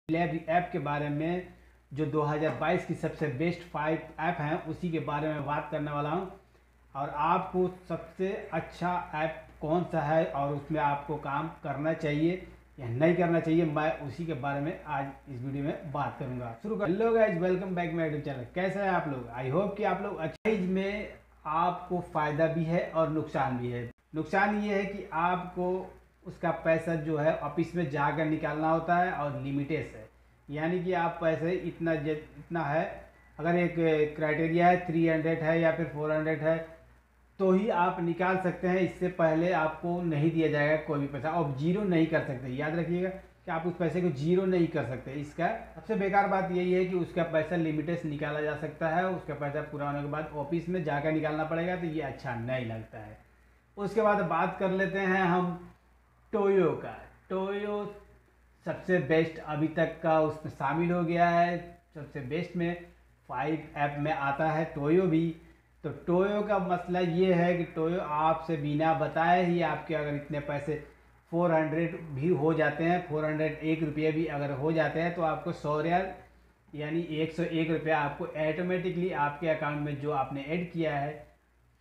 App के बारे में जो 2022 की सबसे बेस्ट 5 ऐप हैं उसी के बारे में बात करने वाला हूं। और आपको सबसे अच्छा ऐप कौन सा है और उसमें आपको काम करना चाहिए या नहीं करना चाहिए, मैं उसी के बारे में आज इस वीडियो में बात करूंगा। शुरू कर। Hello guys, welcome back my YouTube channel. कैसे हैं आप लोग? आई होप कि आप लोग अच्छे। में आपको फ़ायदा भी है और नुकसान भी है। नुकसान ये है कि आपको उसका पैसा जो है ऑफिस में जाकर निकालना होता है और लिमिटेड है, यानी कि आप पैसे इतना है, अगर एक क्राइटेरिया है 300 है या फिर 400 है तो ही आप निकाल सकते हैं। इससे पहले आपको नहीं दिया जाएगा कोई भी पैसा। आप जीरो नहीं कर सकते, याद रखिएगा कि आप उस पैसे को जीरो नहीं कर सकते। इसका सबसे बेकार बात यही है कि उसका पैसा लिमिटेड निकाला जा सकता है, उसका पैसा पूरा होने के बाद ऑफिस में जाकर निकालना पड़ेगा, तो ये अच्छा नहीं लगता है। उसके बाद बात कर लेते हैं हम टोयो का। टोयो सबसे बेस्ट अभी तक का उसमें शामिल हो गया है, सबसे बेस्ट में 5 ऐप में आता है टोयो भी। तो टोयो का मसला ये है कि टोयो आपसे बिना बताए ही आपके अगर इतने पैसे 400 भी हो जाते हैं, 401 रुपये भी अगर हो जाते हैं तो आपको 100 रियाल यानी 101 रुपया आपको ऑटोमेटिकली आपके अकाउंट में जो आपने ऐड किया है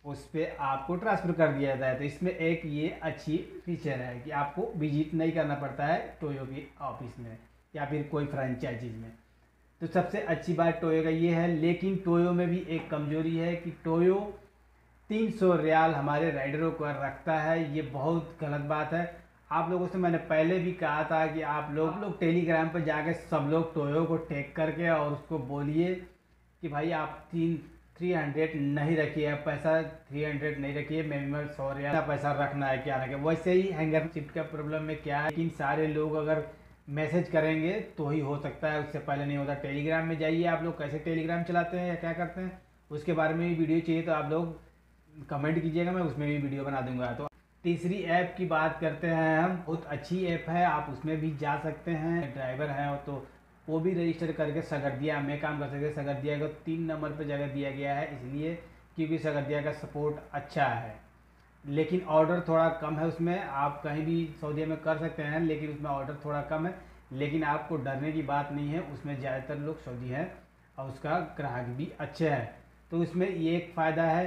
उस पर आपको ट्रांसफ़र कर दिया जाता है। तो इसमें एक ये अच्छी फीचर है कि आपको विजिट नहीं करना पड़ता है टोयो की ऑफिस में या फिर कोई फ्रेंचाइजीज में। तो सबसे अच्छी बात टोयो का ये है। लेकिन टोयो में भी एक कमजोरी है कि टोयो 300 रियाल हमारे राइडरों को रखता है। ये बहुत गलत बात है। आप लोगों से मैंने पहले भी कहा था कि आप लोग टेलीग्राम पर जाके सब लोग टोयो को टैग करके और उसको बोलिए कि भाई आप 300 नहीं रखिए, पैसा 300 नहीं रखिए, मिनिमम 100 रियाल पैसा रखना है। क्या रखे वैसे ही हैंगर चिप का प्रॉब्लम में क्या है, लेकिन सारे लोग अगर मैसेज करेंगे तो ही हो सकता है, उससे पहले नहीं होता। टेलीग्राम में जाइए, आप लोग कैसे टेलीग्राम चलाते हैं या क्या करते हैं उसके बारे में भी वीडियो चाहिए तो आप लोग कमेंट कीजिएगा, मैं उसमें भी वीडियो बना दूंगा। तो तीसरी ऐप की बात करते हैं हम। बहुत अच्छी ऐप है, आप उसमें भी जा सकते हैं। ड्राइवर हैं तो वो भी रजिस्टर करके सगरदिया में काम कर सकते हैं। सगरदिया को 3 नंबर पर जगह दिया गया है, इसलिए क्योंकि सगरदिया का सपोर्ट अच्छा है। लेकिन ऑर्डर थोड़ा कम है उसमें। आप कहीं भी सऊदीया में कर सकते हैं लेकिन उसमें ऑर्डर थोड़ा कम है। लेकिन आपको डरने की बात नहीं है, उसमें ज़्यादातर लोग सऊदी हैं और उसका ग्राहक भी अच्छे हैं। तो उसमें ये एक फ़ायदा है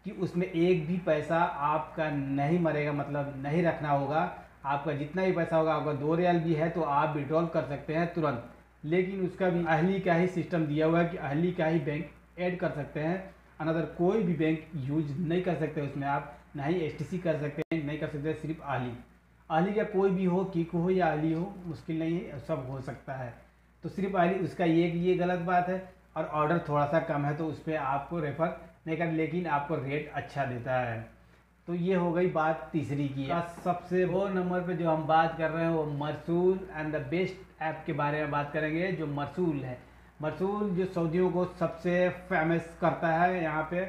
कि उसमें एक भी पैसा आपका नहीं मरेगा, मतलब नहीं रखना होगा। आपका जितना भी पैसा होगा, आपका 2 रियाल भी है तो आप विड्रॉल कर सकते हैं तुरंत। लेकिन उसका भी अहली का ही सिस्टम दिया हुआ है कि अहली का ही बैंक ऐड कर सकते हैं, अनदर कोई भी बैंक यूज नहीं कर सकते उसमें। आप ना ही एसटीसी कर सकते हैं, नहीं कर सकते, सिर्फ अहली। अहली का कोई भी हो, किक हो या अहली हो, मुश्किल नहीं है, सब हो सकता है। तो सिर्फ अहली, उसका ये गलत बात है। और ऑर्डर थोड़ा सा कम है तो उस पर आपको रेफ़र नहीं कर, लेकिन आपको रेट अच्छा देता है। तो ये हो गई बात तीसरी की। सबसे वो नंबर पे जो हम बात कर रहे हैं वो मरसूल एंड द बेस्ट ऐप के बारे में बात करेंगे। जो मरसूल है, मरसूल जो सऊदियों को सबसे फेमस करता है। यहाँ पे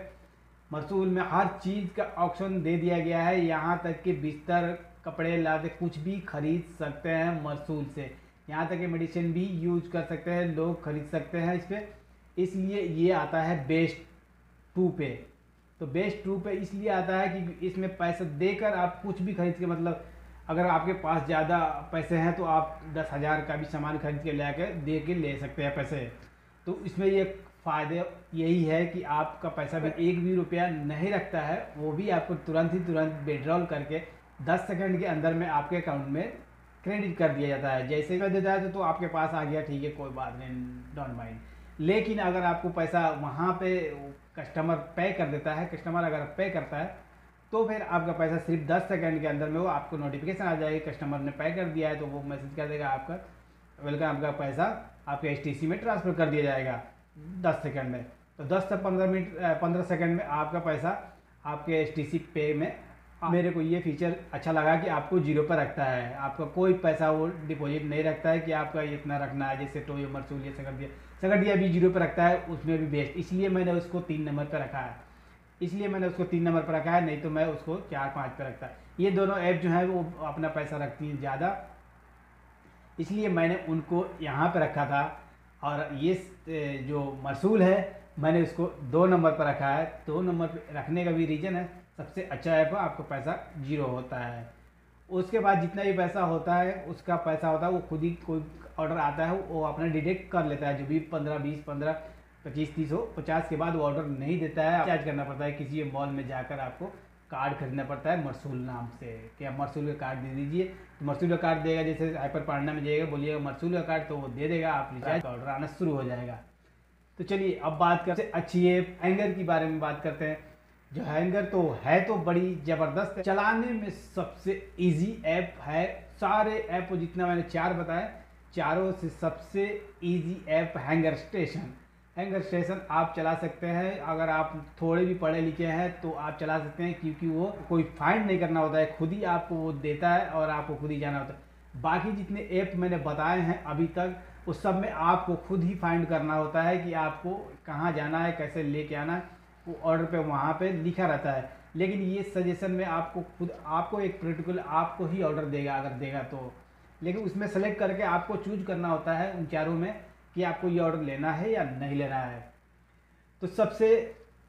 मरसूल में हर चीज़ का ऑप्शन दे दिया गया है, यहाँ तक कि बिस्तर, कपड़े, लाते कुछ भी खरीद सकते हैं मरसूल से। यहाँ तक कि मेडिसिन भी यूज कर सकते हैं, लोग खरीद सकते हैं इस पर। इसलिए ये आता है बेस्ट 2 पे। तो बेस्ट 2 पे इसलिए आता है कि इसमें पैसा देकर आप कुछ भी खरीद के, मतलब अगर आपके पास ज़्यादा पैसे हैं तो आप 10,000 का भी सामान खरीद के ले आकर दे के ले सकते हैं पैसे। तो इसमें ये फ़ायदे यही है कि आपका पैसा भी एक भी रुपया नहीं रखता है, वो भी आपको तुरंत विड्रॉल करके 10 सेकंड के अंदर में आपके अकाउंट में क्रेडिट कर दिया जाता है। जैसे कर देता है तो आपके पास आ गया, ठीक है, कोई बात नहीं, डोंट माइंड। लेकिन अगर आपको पैसा वहाँ पे कस्टमर पे कर देता है, कस्टमर अगर पे करता है तो फिर आपका पैसा सिर्फ 10 सेकंड के अंदर में वो आपको नोटिफिकेशन आ जाएगी, कस्टमर ने पे कर दिया है, तो वो मैसेज कर देगा आपका वेलकम, आपका पैसा आपके एसटीसी में ट्रांसफ़र कर दिया जाएगा 10 सेकंड में। तो 10 से 15 सेकंड में आपका पैसा आपके एसटीसी पे में। मेरे को ये फीचर अच्छा लगा कि आपको जीरो पर रखता है, आपका कोई पैसा वो डिपॉजिट नहीं रखता है कि आपका इतना रखना है। जैसे टोयो, मरसूल, ये सगरदिया भी जीरो पर रखता है, उसमें भी बेस्ट। इसलिए मैंने उसको 3 नंबर पर रखा है, नहीं तो मैं उसको 4-5 पर रखता है। ये दोनों ऐप जो है वो अपना पैसा रखती हैं ज़्यादा, इसलिए मैंने उनको यहाँ पर रखा था। और ये जो मरसूल है मैंने उसको 2 नंबर पर रखा है। 2 नंबर पर रखने का भी रीज़न है, सबसे अच्छा ऐप है, आपका पैसा जीरो होता है। उसके बाद जितना भी पैसा होता है उसका पैसा होता है वो खुद ही कोई ऑर्डर आता है वो अपना डिडक्ट कर लेता है, जो भी 15, 20, 15, 25, 30 हो, 50 के बाद वो ऑर्डर नहीं देता है। चार्ज करना पड़ता है, किसी मॉल में जाकर आपको कार्ड खरीदना पड़ता है मरसूल नाम से कि आप मरसूल का कार्ड दे दीजिए, तो मरसूल का कार्ड देगा। जैसे हाइपर पांडा में जाइएगा, बोलिएगा मरसूल का कार्ड, तो वो दे देगा, आप रिचार्ज ऑर्डर आना शुरू हो जाएगा। तो चलिए अब बात करते हैं अच्छी ऐप हैंगर के बारे में बात करते हैं। जो हैंगर तो है तो बड़ी ज़बरदस्त है, चलाने में सबसे इजी ऐप है। सारे ऐप को जितना मैंने 4 बताए, चारों से सबसे easy app hanger station. Hanger station आप चला सकते हैं, अगर आप थोड़े भी पढ़े लिखे हैं तो आप चला सकते हैं, क्योंकि वो कोई फाइंड नहीं करना होता है, खुद ही आपको वो देता है और आपको खुद ही जाना होता है। बाकी जितने ऐप मैंने बताए हैं अभी तक, उस सब में आपको खुद ही फाइंड करना होता है कि आपको कहाँ जाना है, कैसे लेके आना है, वो ऑर्डर पे वहाँ पे लिखा रहता है। लेकिन ये सजेशन में आपको खुद आपको एक पर्टिकुलर आपको ही ऑर्डर देगा, अगर देगा तो। लेकिन उसमें सेलेक्ट करके आपको चूज करना होता है उन चारों में कि आपको ये ऑर्डर लेना है या नहीं लेना है। तो सबसे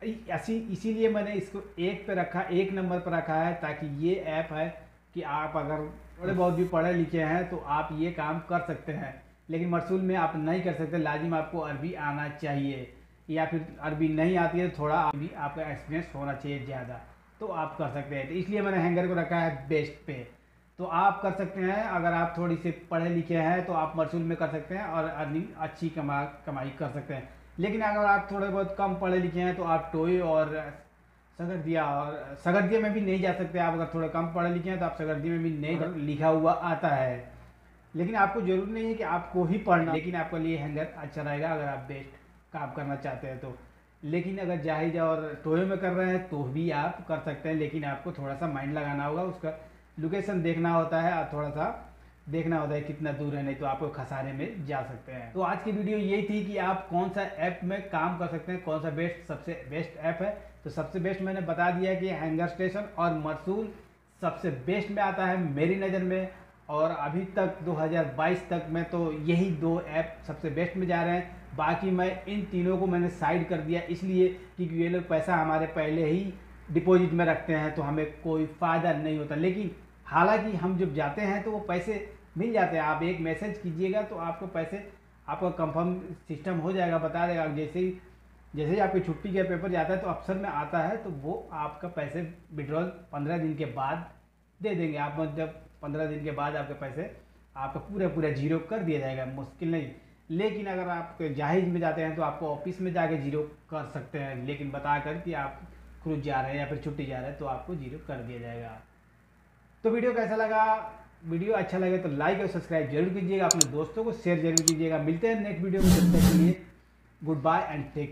इसीलिए मैंने इसको एक पे रखा, 1 नंबर पर रखा है, ताकि ये ऐप है कि आप अगर थोड़े बहुत भी पढ़े लिखे हैं तो आप ये काम कर सकते हैं। लेकिन मरसूल में आप नहीं कर सकते, लाजिम आपको अरबी आना चाहिए, या फिर अरबी नहीं आती है तो थोड़ा अभी आपका एक्सपीरियंस होना चाहिए ज़्यादा, तो आप कर सकते हैं। तो इसलिए मैंने हैंगर को रखा है बेस्ट पे। तो आप कर सकते हैं, अगर आप थोड़ी से पढ़े लिखे हैं तो आप मरसूल में कर सकते हैं और अर्निंग अच्छी कमाई कर सकते हैं। लेकिन अगर आप थोड़े बहुत कम पढ़े लिखे हैं तो आप टोए और सगरदिया में भी नहीं जा सकते। आप अगर थोड़े कम पढ़े लिखे हैं तो आप सगरदिया में भी नहीं लिखा हुआ आता है। लेकिन आपको जरूरी नहीं है कि आपको ही पढ़ना, लेकिन आपके लिए हैंगर अच्छा रहेगा अगर आप बेस्ट काम करना चाहते हैं तो। लेकिन अगर जाहिजा और टोए में कर रहे हैं तो भी आप कर सकते हैं, लेकिन आपको थोड़ा सा माइंड लगाना होगा, उसका लोकेशन देखना होता है और थोड़ा सा देखना होता है कितना दूर है, नहीं तो आपको खसारे में जा सकते हैं। तो आज की वीडियो यही थी कि आप कौन सा ऐप में काम कर सकते हैं, कौन सा सबसे बेस्ट ऐप है। तो सबसे बेस्ट मैंने बता दिया कि हैंगर स्टेशन और मरसूल सबसे बेस्ट में आता है मेरी नज़र में। और अभी तक 2022 तक में तो यही 2 ऐप सबसे बेस्ट में जा रहे हैं। बाकी मैं इन तीनों को मैंने साइड कर दिया, इसलिए क्योंकि ये लोग पैसा हमारे पहले ही डिपॉजिट में रखते हैं तो हमें कोई फ़ायदा नहीं होता। लेकिन हालांकि हम जब जाते हैं तो वो पैसे मिल जाते हैं। आप एक मैसेज कीजिएगा तो आपको पैसे, आपका कंफर्म सिस्टम हो जाएगा, बता देगा। जैसे ही आपकी छुट्टी का पेपर जाता है तो अफसर में आता है तो वो आपका पैसे विड्रॉल 15 दिन के बाद दे देंगे। आप जब 15 दिन के बाद आपके पैसे आपका पूरा जीरो कर दिया जाएगा, मुश्किल नहीं। लेकिन अगर आप जाहिज में जाते हैं तो आपको ऑफिस में जाके जीरो कर सकते हैं, लेकिन बता कर कि आप क्रूज जा रहे हैं या फिर छुट्टी जा रहे हैं तो आपको जीरो कर दिया जाएगा। तो वीडियो कैसा लगा? वीडियो अच्छा लगे तो लाइक और सब्सक्राइब जरूर कीजिएगा, अपने दोस्तों को शेयर जरूर कीजिएगा। मिलते हैं नेक्स्ट वीडियो में, तब तक के लिए गुड बाय एंड टेक